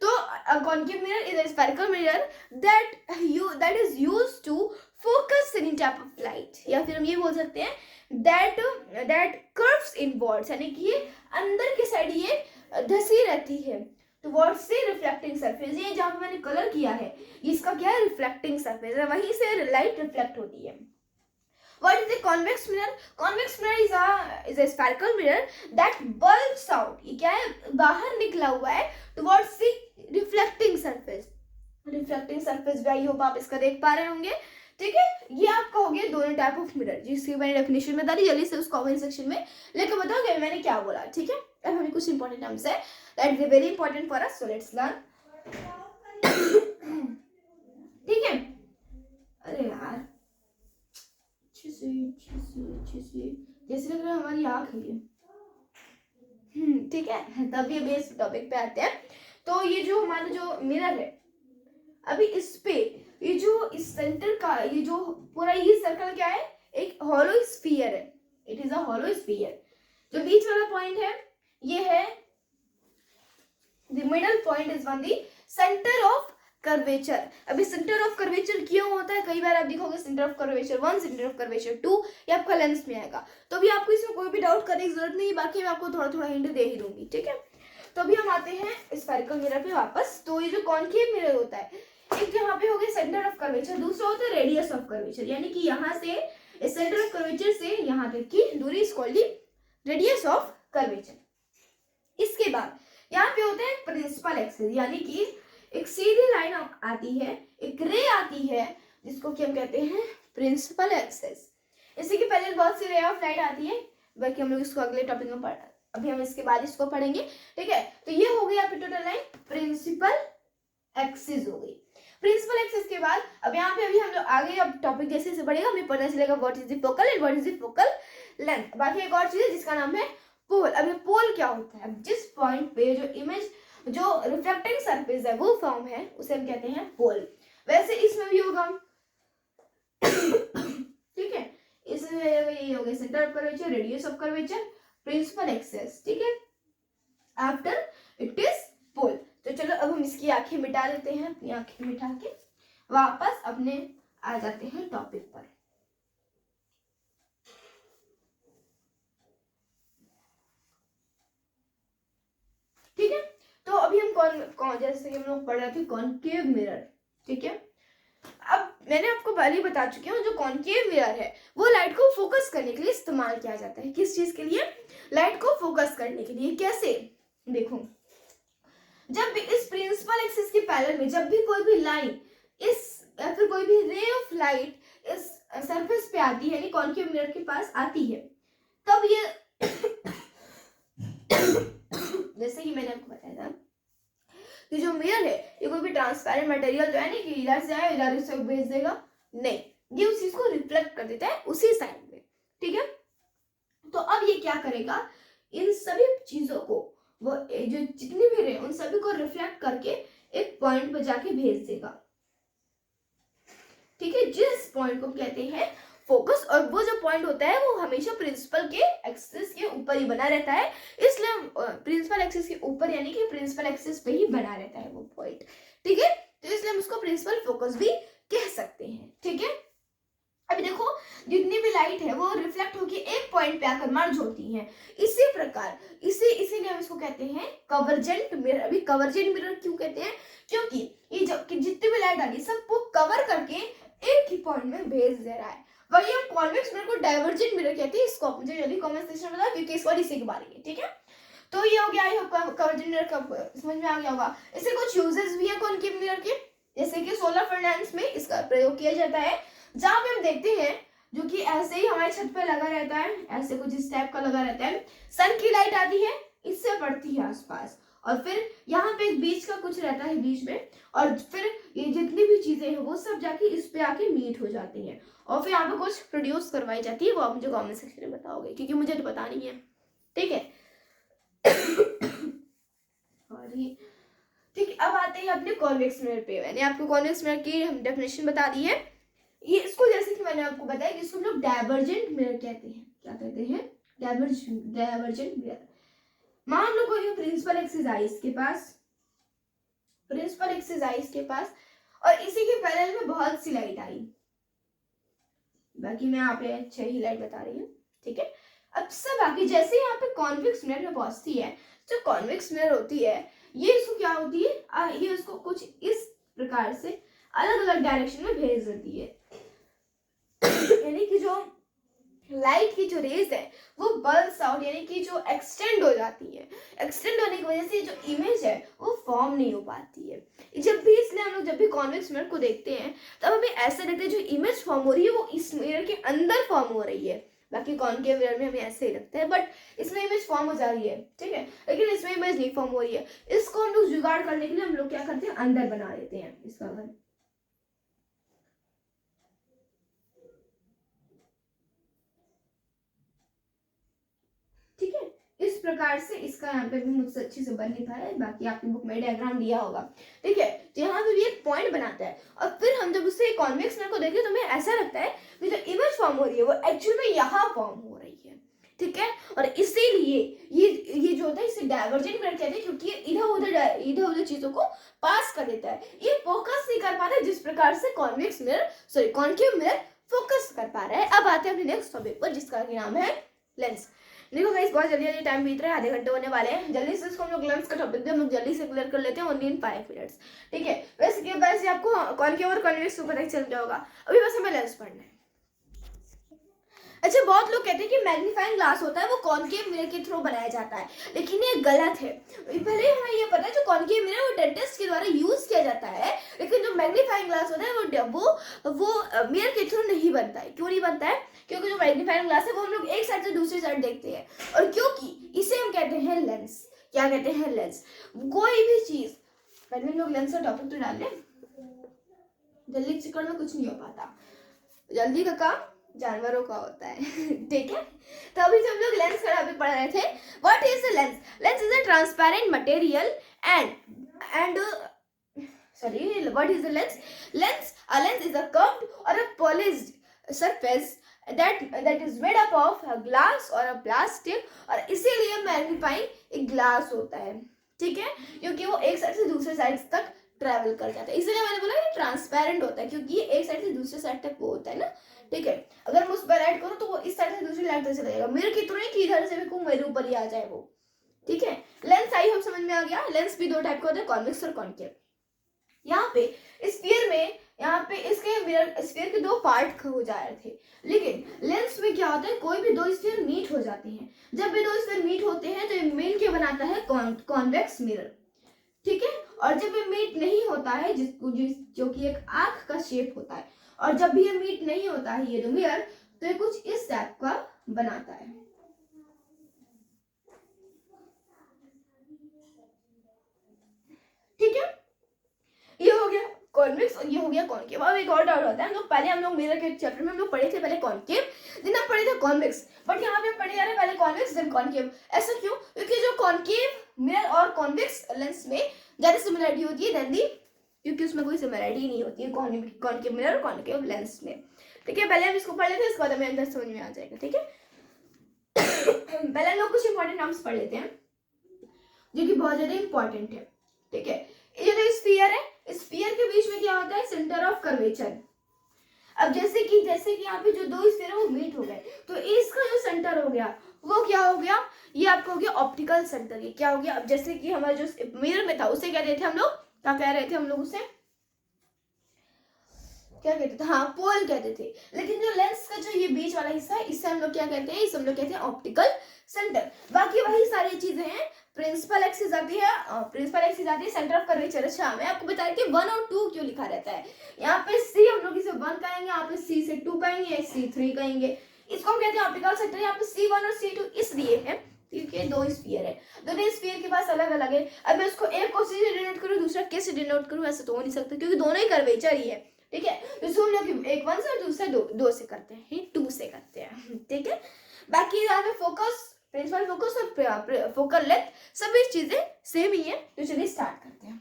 [SPEAKER 1] तो concave mirror is a spherical mirror that is used to focus any type of light, या फिर हम ये बोल सकते हैं that curves inwards, यानी कि ये अंदर की साइड ये धसी रहती है towards से रिफ्लेक्टिंग सरफेस। ये जहाँ पे मैंने कलर किया है इसका क्या है? रिफ्लेक्टिंग सरफेस है, वहीं से लाइट रिफ्लेक्ट होती है। What is a convex mirror? Convex mirror is a spherical mirror that bulges out. ये क्या है? बाहर निकला हुआ है towards the reflecting surface. Reflecting surface भी आई होगा, आप इसका देख पा रहे होंगे, ठीक है। ये आपका हो गया दोनों टाइप ऑफ मिरर, जिसकी मैंने डेफिनेशन बता दी। जल्दी से उस कमेंट सेक्शन में लेकर बताओगे मैंने क्या बोला, ठीक है। अब हमें कुछ इंपॉर्टेंट टर्म्स है that is very important for us, so let's learn, ठीक है। अरे यार अच्छे से जैसे लग रहा है हमारी आँख है ये, ठीक है। तब ये बेस टॉपिक पे आते हैं। तो ये जो हमारा जो मिरर है अभी इस पे ये जो इस सेंटर का ये जो पूरा ये सर्कल क्या है? एक हॉलो स्फीयर है, it is a hollow sphere. जो बीच वाला पॉइंट है ये है the middle point is one the centre of curvature. अभी सेंटर ऑफ कर्वेचर क्यों होता है? कई बार आप देखोगे centre of curvature 1, centre of curvature 2, ये आपका लेंस में आएगा। तो अभी आपको इसमें कोई भी डाउट करने की जरूरत नहीं, बाकी मैं आपको थोड़ा थोड़ा हिंट दे ही दूंगी, ठीक है। तो अभी हम आते हैं स्फेरिकल मिरर पे वापस। तो ये जो कॉनकेव मिरर होता है, एक यहाँ पे हो गया सेंटर ऑफ कर्वेचर, दूसरा होता है रेडियस ऑफ कर्वेचर, यानी कि यहाँ से सेंटर ऑफ कर्वेचर से यहाँ तक की दूरी is called radius of curvature. इसके बाद यहाँ पे होते हैं प्रिंसिपल एक्सिस, यानी कि एक सीधी लाइन आती है, एक रे आती है जिसको कि हम कहते हैं प्रिंसिपल एक्सिस। इसी के पहले बहुत सी रे ऑफ लाइट आती है, बाकी हम लोग इसको अगले टॉपिक में पढ़, अभी हम इसके बाद इसको पढ़ेंगे, ठीक है। तो ये हो गई आपकी टोटल लाइन प्रिंसिपल एक्सिस हो गई। प्रिंसिपल एक्सिस के बाद अब यहाँ पे अभी हम लोग आगे अब टॉपिक जैसे जैसे बढ़ेगा हमें पता चलेगा what is the focal and what is the focal length. बाकी एक और चीज है जिसका नाम है पोल। अब ये पोल क्या होता है? जिस पॉइंट पे जो इमेज जो रिफ्लेक्टिंग सरफेस है वो फॉर्म है उसे हम कहते हैं पोल। वैसे इसमें भी होगा, ठीक है। इसमें ये हो गया centre of curvature, radius of curvature, principal axis, ठीक है। After it is pole. तो चलो अब हम इसकी आंखें मिटा देते हैं, अपनी आंखें मिटा के वापस अपने आ जाते हैं टॉपिक पर। ठीक है, तो अभी हम कौन जैसे कि हम लोग पढ़ रहे थे कॉनकेव मिरर, ठीक है। अब मैंने आपको पहले ही बता चुकी हूँ जो कॉनकेव मिरर है वो लाइट को फोकस करने के लिए इस्तेमाल किया जाता है। किस चीज के लिए? लाइट को फोकस करने के लिए। कैसे? देखो, जब भी इस प्रिंसिपल एक्सिस के पैरेलल में जब भी कोई भी लाइन इस या फिर कोई भी रे ऑफ लाइट इस सरफेस पे आती है, यानी कॉनकेव मिरर के पास आती है, तब ये जैसे कि मैंने आपको बताया था कि जो मिरर है ये कोई भी ट्रांसपेरेंट मटेरियल तो है नहीं कि इधर से आए इधर से भेज देगा, नहीं, ये उस चीज को रिफ्लेक्ट कर देता है उसी साइड में, ठीक है। तो अब ये क्या करेगा, इन सभी चीजों को वो जो जितनी भी रे उन सभी को रिफ्लेक्ट करके एक पॉइंट पर जाके भेज देगा, ठीक है, जिस पॉइंट को कहते हैं फोकस। और वो जो पॉइंट होता है वो हमेशा प्रिंसिपल के एक्सिस के ऊपर ही बना रहता है, इसलिए प्रिंसिपल एक्सिस के ऊपर यानी कि प्रिंसिपल एक्सिस पे ही बना रहता है वो पॉइंट, ठीक है। तो इसलिए हम उसको प्रिंसिपल फोकस भी कह सकते हैं, ठीक है। अभी देखो जितनी भी लाइट है वो रिफ्लेक्ट होकर एक पॉइंट पे आकर मर्ज होती है। इसी प्रकार इसीलिए हम इसको कहते हैं कवर्जेंट मिरर। अभी कवर्जेंट मिरर क्यों कहते हैं? क्योंकि ये जो जितनी भी लाइट आ रही है सबको कवर करके एक ही पॉइंट में भेज दे रहा है। वही हम कॉन्वेक्स मिरर को डाइवर्जेंट मिरर कहते हैं। इसको मुझे जल्दी कमेंट सेक्शन में बताओ क्योंकि इस बार इसी के बारे में, ठीक है। तो ये हो गया, आई होप कवर्जेंट मिरर का समझ में आ गया होगा। इसके कुछ यूजेस भी है कॉनकेव मिरर के, जैसे कि सोलर फर्नेस में इसका प्रयोग किया जाता है, जहां पे हम देखते हैं जो कि ऐसे ही हमारे छत पे लगा रहता है, ऐसे कुछ इस टाइप का लगा रहता है। सन की लाइट आती है, इससे पड़ती है आसपास, और फिर यहाँ पे एक बीच का कुछ रहता है बीच में, और फिर ये जितनी भी चीजें हैं वो सब जाके इस पे आके मीट हो जाती हैं, और फिर यहाँ पे कुछ प्रोड्यूस करवाई जाती है। वो आप मुझे कमेंट सेक्शन में बताओगे क्योंकि मुझे तो पता नहीं है, ठीक है। और ये ठीक है, अब आते हैं अपने कॉन्वेक्स मिरर पे। मैंने आपको कॉन्वेक्स मिरर की डेफिनेशन बता दी है। ये इसको जैसे कि मैंने आपको बताया कि इसको हम लोग डाइवर्जेंट मिरर कहते हैं। क्या कहते हैं? Divergent mirror. मान लो कोई प्रिंसिपल एक्सिस के पास और इसी के पैरेलल में बहुत सी लाइट आई, बाकी मैं यहाँ पे 6 ही लाइट बता रही हूँ, ठीक है। अब सब बाकी जैसे यहाँ पे कॉन्वेक्स मिरर में पहुंचती है, जो कॉन्वेक्स मिरर होती है ये इसको क्या होती है, ये उसको कुछ इस प्रकार से अलग अलग डायरेक्शन में भेज देती है। यानी कि जो लाइट की जो रेज है वो बल्स आउट, यानी कि जो एक्सटेंड हो जाती है। एक्सटेंड होने की वजह से जो इमेज है वो फॉर्म नहीं हो पाती है। जब भी इसलिए हम लोग जब भी कॉन्वेक्स मिरर को देखते हैं तब हमें ऐसा लगता है जो इमेज फॉर्म हो रही है वो इस मिरर के अंदर फॉर्म हो रही है। बाकी कॉनकेव मिरर में हमें ऐसे ही लगता है, बट इसमें इमेज फॉर्म हो जा रही है, ठीक है, लेकिन इसमें इमेज नहीं फॉर्म हो रही है। इसको हम लोग जुगाड़ करने के लिए हम लोग क्या करते हैं, अंदर बना देते हैं इसका घर, ठीक है। इस प्रकार से इसका यहाँ पे भी मुझसे अच्छे से बन नहीं पाया है, बाकी आपकी बुक में डायग्राम दिया होगा, ठीक है। तो यहाँ पे भी एक पॉइंट बनाता है, और फिर हम जब उससे कॉन्वेक्स मिरर को देखें तो हमें ऐसा लगता है कि जो इमेज फॉर्म हो रही है वो एक्चुअल में यहाँ फॉर्म हो रही है, ठीक है। और इसीलिए ये जो होता है इसे डाइवर्जेंट मिरर कहते हैं, क्योंकि इधर उधर चीजों को पास कर देता है। ये फोकस नहीं कर पाता जिस प्रकार से कॉनकेव मिरर फोकस कर पा रहा है। अब आते हैं अपने नेक्स्ट टॉपिक पर, जिसका नाम है लेंस। देखो गाइस बहुत जल्दी जल्दी टाइम बीत रहा है, आधे घंटे होने वाले हैं। जल्दी से इसको हम लोग लेंस का टॉपिक हम लोग जल्दी से क्लियर कर लेते हैं, ओनली इन 5 मिनट्स, ठीक है। वैसे आपको कॉनकेव और कॉन्वेक्स को पता चल जाएगा, अभी बस हमें लेंस पढ़ना है। अच्छा, बहुत लोग कहते हैं कि मैग्नीफाइंग ग्लास होता है वो कॉनकेव मिरर के थ्रू बनाया जाता है, लेकिन ये गलत है। पहले हमें ये पता है जो कॉनकेव मिरर वो डेंटिस्ट के द्वारा यूज किया जाता है, लेकिन जो मैग्नीफाइंग ग्लास होता है वो मिरर के थ्रू नहीं बनता है। क्यों नहीं बनता है? क्योंकि जो मैग्नीफाइंग ग्लास है वो हम लोग एक साइड से दूसरी साइड देखते हैं, और क्योंकि इसे हम कहते हैं लेंस। क्या कहते हैं? लेंस। कोई भी चीज, पहले हम लोग लेंस का टॉपिक तो डाल लें, जल्दी चिकन में कुछ नहीं हो पाता, जल्दी का काम जानवरों का होता है, ठीक है। तो अभी जब लोग लेंस का टॉपिक पढ़ रहे थे, what is the lens? Lens is a transparent material and sorry, what is the lens? A lens is a curved or a polished surface that is made up of a glass or a plastic, और इसीलिए magnifying एक glass होता है, ठीक है, क्योंकि वो एक साइड से दूसरे साइड तक ट्रैवल कर जाता है। इसलिए मैंने बोला ये ट्रांसपेरेंट होता है, क्योंकि ये एक साइड से दूसरे साइड तक वो होता है ना, ठीक है। अगर मैं उस पर लाइट करूँ तो वो इस साइड से दूसरी लाइट तक चला जाएगा, मेरे की तो नहीं कि इधर से भी मेरे ऊपर ही आ जाए वो, ठीक है। लेंस आई हम समझ में आ गया। लेंस भी दो टाइप का होता है, कॉन्वेक्स और कॉनकेव। यहाँ पे स्फीयर में, यहाँ पे इसके मिरर स्फीयर के दो पार्ट हो जा रहे थे, लेकिन लेंस में क्या होता है, कोई भी दो स्फीयर मीट हो जाते हैं। जब भी दो स्फीयर मीट होते हैं तो ये मिल के बनाता है कॉन्वेक्स मिरर, ठीक है। और जब ये मीट नहीं होता है, जो कि एक आंख का शेप होता है, और जब भी ये मीट नहीं होता है ये दो मिरर, तो ये कुछ इस टाइप का बनाता है, ठीक है। ये हो गया कॉन्वेक्स और ये हो गया कॉनकेव। अब एक और डाउट होता है, हम लोग मिरर के चैप्टर में हम लोग पढ़े थे पहले कॉनकेव, दिन हम पढ़े थे कॉन्वेक्स, बट यहाँ पे हम पढ़े जा रहे हैं पहले कॉन्वेक्स देन कॉनकेव। ऐसा क्यों? क्योंकि जो कॉनकेव मिरर और कॉन्वेक्स लेंस में ज्यादा सिमिलरिटी होती है देन दी, क्योंकि उसमें कोई सिमिलरिटी नहीं होती है कॉनकेव मिरर और कॉनकेव लेंस में, ठीक है। पहले हम इसको पढ़ लेते हैं, इसके बाद हमें अंदर समझ में आ जाएगा, ठीक है। पहले हम लोग कुछ इंपॉर्टेंट टर्म्स पढ़ लेते हैं जो कि बहुत ज्यादा इंपॉर्टेंट है, ठीक है। ये जो स्फीयर है, स्फीयर के बीच में क्या होता है, सेंटर ऑफ कर्वेचर। अब जैसे कि यहाँ पे जो दो स्फीयर है वो मीट हो गए, तो इसका जो सेंटर हो गया वो क्या हो गया, ये आपका हो गया ऑप्टिकल सेंटर। ये क्या हो गया, अब जैसे कि हमारा जो मिरर में था उसे क्या कहते थे हम लोग, क्या कह रहे थे हम लोग उसे, क्या कहते थे, हाँ पोल कहते थे। लेकिन जो लेंस का जो ये बीच वाला हिस्सा है इसे हम लोग क्या कहते हैं, इसे हम लोग कहते हैं ऑप्टिकल सेंटर। बाकी वही सारी चीजें हैं। प्रिंसिपल एक्सिस आती है, प्रिंसिपल एक्सिस आती है, सेंटर ऑफ कर्वेचर। अच्छा मैं आपको बता रही थी 1 और 2 क्यों लिखा रहता है। यहाँ पे सी हम लोग इसे 1 कहेंगे, यहाँ पे सी से 2 कहेंगे, सी 3 कहेंगे। इसको हम कहते हैं ऑप्टिकल सेंटर। यहाँ पे C1 और C2 इसलिए है क्योंकि दो स्फीयर है, दोनों स्फीयर के पास अलग अलग है। अब मैं उसको एक को सी से डिनोट करूँ, दूसरा के से डिनोट करूँ, ऐसा तो हो नहीं सकता क्योंकि दोनों ही कर्वेचर ही है। ठीक है, तो हम लोग एक 1 से और दूसरा 2 से करते हैं, 2 से करते हैं। ठीक है, बाकी यहाँ पे फोकस, प्रिंसिपल फोकस और फोकल लेंथ सभी चीजें सेम ही है। तो चलिए स्टार्ट करते हैं।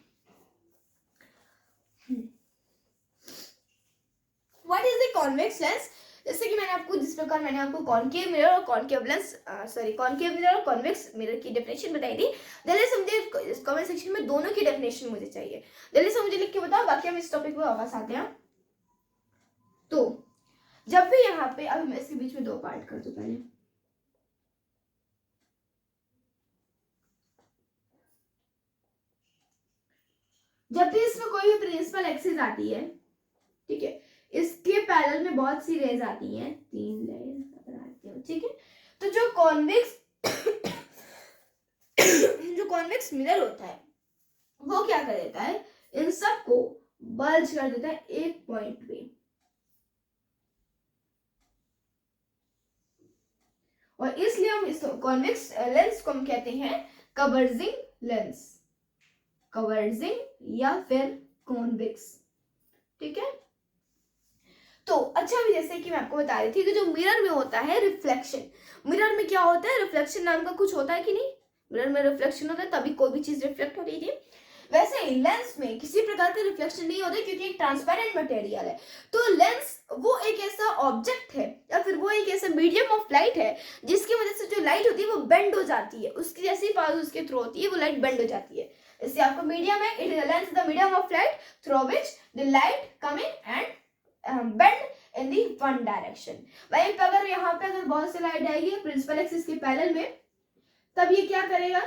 [SPEAKER 1] What is the convex lens. जैसे कि मैंने आपको जिस प्रकार मैंने आपको कॉनकेव मिरर और कॉनकेव लेंस कॉनकेव मिरर और कॉन्वेक्स मिरर की डेफिनेशन बताई थी। जल्दी से मुझे कमेंट सेक्शन में दोनों की डेफिनेशन मुझे चाहिए, जल्दी से मुझे लिख के बताओ, बाकी हम इस टॉपिक पे वापस आते हैं। तो जब भी यहाँ पे, अभी मैं इसके बीच में 2 पार्ट कर दूं पहले। जब भी इसमें कोई भी प्रिंसिपल एक्सिस आती है, ठीक है, इसके पैरेलल में बहुत सी रेज आती हैं, 3 रेज आती है। ठीक है, तो जो कॉन्वेक्स मिरर होता है वो क्या कर देता है, इन सबको बल्ज कर देता है एक पॉइंट पे, और इसलिए हम इस कॉन्वेक्स लेंस को हम कहते हैं कन्वर्जिंग लेंस, कन्वर्जिंग या फिर कॉन्वेक्स। ठीक है, तो अच्छा भी जैसे कि मैं आपको बता रही थी कि जो मिरर में होता है रिफ्लेक्शन, मिरर में क्या होता है, रिफ्लेक्शन नाम का कुछ होता है कि नहीं, मिरर में रिफ्लेक्शन होता है तभी कोई भी चीज रिफ्लेक्ट हो रही थी। वैसे ही लेंस में किसी प्रकार का रिफ्लेक्शन नहीं होता क्योंकि एक ट्रांसपेरेंट मटेरियल है। तो लेंस वो एक ऐसा ऑब्जेक्ट है या फिर वो एक ऐसा मीडियम ऑफ लाइट है जिसकी वजह से जो लाइट होती है वो बेंड हो जाती है, उसकी जैसी पास उसके थ्रू होती है वो लाइट बेंड हो जाती है। इससे आपको मीडियम है, it is lens the medium of light through which the light coming and bend in the one direction. वहीं पर अगर यहाँ पे अगर बहुत सी लाइट आएगी प्रिंसिपल एक्सिस के पैरेलल में, तब ये क्या करेगा,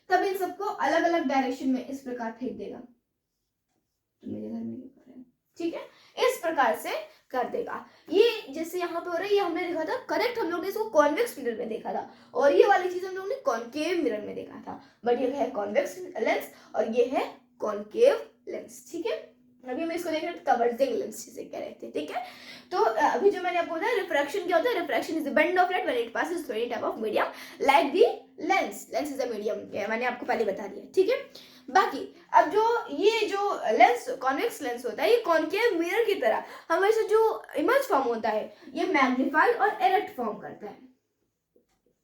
[SPEAKER 1] तब इन सबको अलग अलग डायरेक्शन में इस प्रकार फेंक देगा। तो मेरे घर में ये कर रहा है, ठीक है, इस प्रकार से कर देगा। ये जैसे यहाँ पे हो रहा है, ये हमने देखा था करेक्ट, हम लोग ने इसको कॉन्वेक्स मिरर में देखा था, और ये वाली चीज हम लोग ने कॉनकेव मिरर में देखा था। बट ये है कॉन्वेक्स लेंस और ये है कॉनकेव लेंस। ठीक है, अभी हम इसको देख रहे हैं कन्वर्जिंग लेंस जिसे कह रहे थे। ठीक है, तो अभी जो मैंने आपको बताया रिफ्रैक्शन क्या होता है, refraction is the bend of light when it passes through any type of medium like the lens, lens is a medium, मैंने आपको पहले बता दिया। ठीक है, बाकी अब जो ये जो लेंस कॉन्वेक्स लेंस होता है, ये कॉनकेव मिरर की तरह हमेशा जो इमेज फॉर्म होता है ये मैग्नीफाइड और इरेक्ट फॉर्म करता है।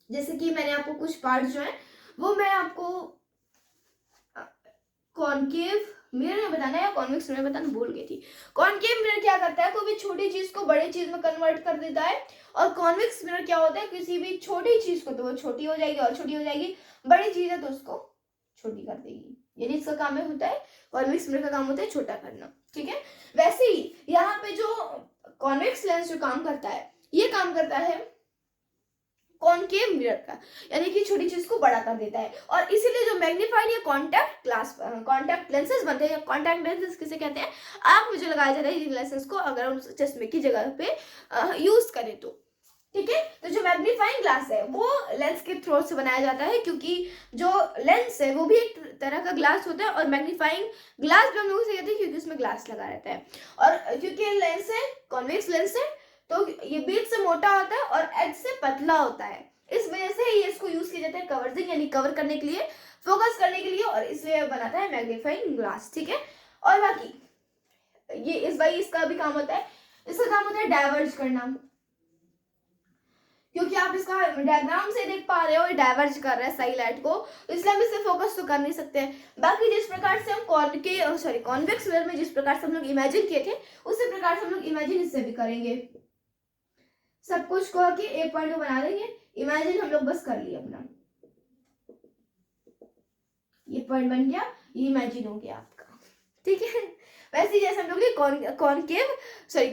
[SPEAKER 1] जैसे कि मैंने आपको कुछ पार्ट जो है वो मैं आपको कॉनकेव मिरर में बताना या कॉन्वेक्स मिरर में बताना भूल गई थी। कॉनकेव मिरर क्या करता है, कोई भी छोटी चीज को बड़ी चीज में कन्वर्ट कर देता है, और कॉन्वेक्स मिरर क्या होता है, किसी भी छोटी चीज को तो वो छोटी हो जाएगी और छोटी हो जाएगी, बड़ी चीज है तो उसको छोटी कर देगी। यानी इसका काम होता है, कॉन्वेक्स मिरर का काम होता है छोटा करना। ठीक है, वैसे ही यहाँ पे जो कॉन्वेक्स लेंस जो काम करता है, ये काम करता है कॉनकेव मिरर का, यानी कि छोटी चीज को बड़ा कर देता है। और इसीलिए जो मैग्नीफाइड या कॉन्टैक्ट लेंसेज बनते हैं, या कॉन्टैक्ट लेंसेज किसे कहते हैं, आंख में जो लगाया जाता है इन लेंसेज को अगर हम चश्मे की जगह पे यूज करें तो। ठीक है, तो जो मैग्नीफाइंग ग्लास है वो लेंस के थ्रू से बनाया जाता है, क्योंकि जो लेंस है वो भी एक तरह का ग्लास होता है, और मैग्नीफाइंग ग्लास भी हम लोग इसे कहते हैं क्योंकि उसमें ग्लास लगा रहता है। और क्योंकि लेंस है कॉन्वेक्स लेंस है तो ये बीच से मोटा होता है और एज से पतला होता है, इस वजह से ये इसको यूज किया जाता है कवर्जिंग यानी कवर करने के लिए, फोकस करने के लिए, और इसलिए बनाता है मैग्नीफाइंग ग्लास। ठीक है, और बाकी ये इस भाई इसका भी काम होता है, इसका काम होता है डाइवर्ज करना, क्योंकि आप इसका डायग्राम से देख पा रहे हो ये डाइवर्ज कर रहा है सही लाइट को, तो इसलिए हम इससे फोकस तो कर नहीं सकते। बाकी जिस प्रकार से हम कॉन्वेक्स मिरर में जिस प्रकार से हम लोग इमेजिन किए थे उसी प्रकार से हम लोग इमेजिन इससे भी करेंगे। सब कुछ को के एक पॉइंट बना देंगे, इमेजिन हम लोग बस कर लिए अपना, ये पॉइंट बन गया, ये इमेजिन हो गया आपका। ठीक है, वैसे जैसे हम लोग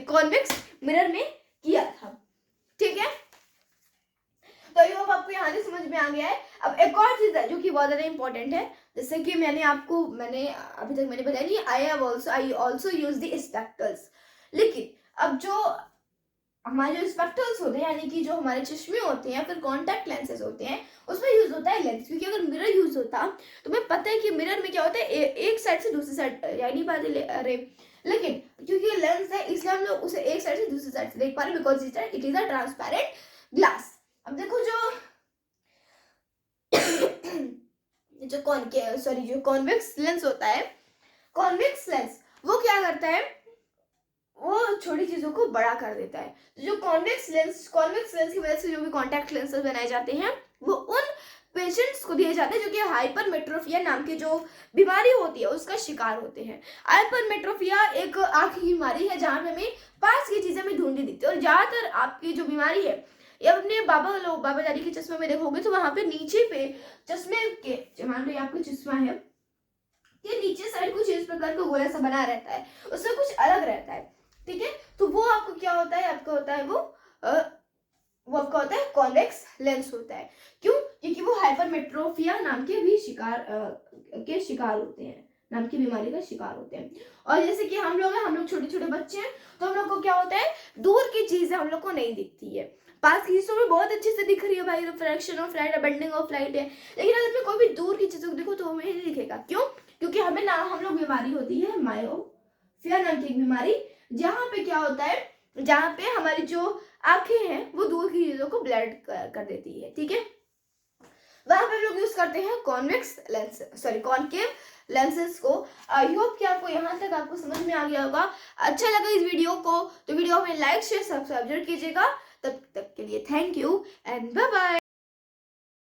[SPEAKER 1] कॉन्वेक्स मिरर में यहाँ तक समझ में आ गया है। अब एक और चीज है जो कि बहुत ज्यादा इंपॉर्टेंट है, जैसे कि मैंने अभी तक मैंने बताया नहीं, I also use the spectacles, लेकिन अब जो हमारे जो स्पेक्टल्स होते हैं यानी कि जो हमारे चश्मे होते हैं या फिर कॉन्टैक्ट लेंसेज होते हैं उसमें यूज होता है लेंस, क्योंकि अगर मिरर यूज होता तो हमें पता है कि मिरर में क्या होता है, एक साइड से दूसरी साइड यानी बात अरे, लेकिन क्योंकि लेंस है इसलिए हम लोग उसे एक साइड से दूसरी साइड से देख पा रहे हैं, because it is a transparent glass. अब देखो जो कॉन्वेक्स लेंस होता है, कॉन्वेक्स लेंस वो क्या करता है, वो छोटी चीजों को बड़ा कर देता है। तो जो कॉन्वेक्स लेंस की वजह से जो भी कॉन्टैक्ट लेंसेज बनाए जाते हैं वो उन पेशेंट्स को दिए जाते हैं जो कि हाइपरमेट्रोपिया नाम की जो बीमारी होती है उसका शिकार होते हैं। हाइपरमेट्रोपिया एक आंख की बीमारी है जहां पे हमें पास की चीजें में धुंधली दिखती है, और ज्यादातर आपकी जो बीमारी है ये अपने बाबा दादी के चश्मे में देखोगे तो वहां पे नीचे पे चश्मे के, मान लो आपका चश्मा है, ये नीचे साइड कुछ इस प्रकार का गोला सा बना रहता है, उससे कुछ अलग रहता है, ठीक है। तो वो आपको क्या होता है, आपका होता है वो आपका होता है कॉन्वेक्स लेंस होता है। क्यों? क्योंकि वो हाइपरमेट्रोपिया नाम के भी शिकार होते हैं, नाम की बीमारी का शिकार होते हैं। और जैसे कि हम लोग छोटे छोटे बच्चे हैं तो हम लोग को क्या होता है, दूर की चीजें हम लोग को नहीं दिखती है, पास की चीजों में बहुत अच्छे से दिख रही है भाई, refraction of light, bending of light है, लेकिन अगर मैं कोई भी दूर की चीजों को देखो तो हमें नहीं दिखेगा। क्यों? क्योंकि हम लोग बीमारी होती है मायोपिया नाम की बीमारी, जहाँ पे क्या होता है, जहाँ पे हमारी जो आंखें हैं वो दूर की चीजों को ब्लड कर देती है, ठीक है। वहां पे हम लोग यूज करते हैं कॉनकेव लेंसेज को। आई होप कि आपको यहाँ तक आपको समझ में आ गया होगा। अच्छा लगा इस वीडियो को तो वीडियो में लाइक शेयर सब्सक्राइब जरूर कीजिएगा। तब तक के लिए thank you and bye bye.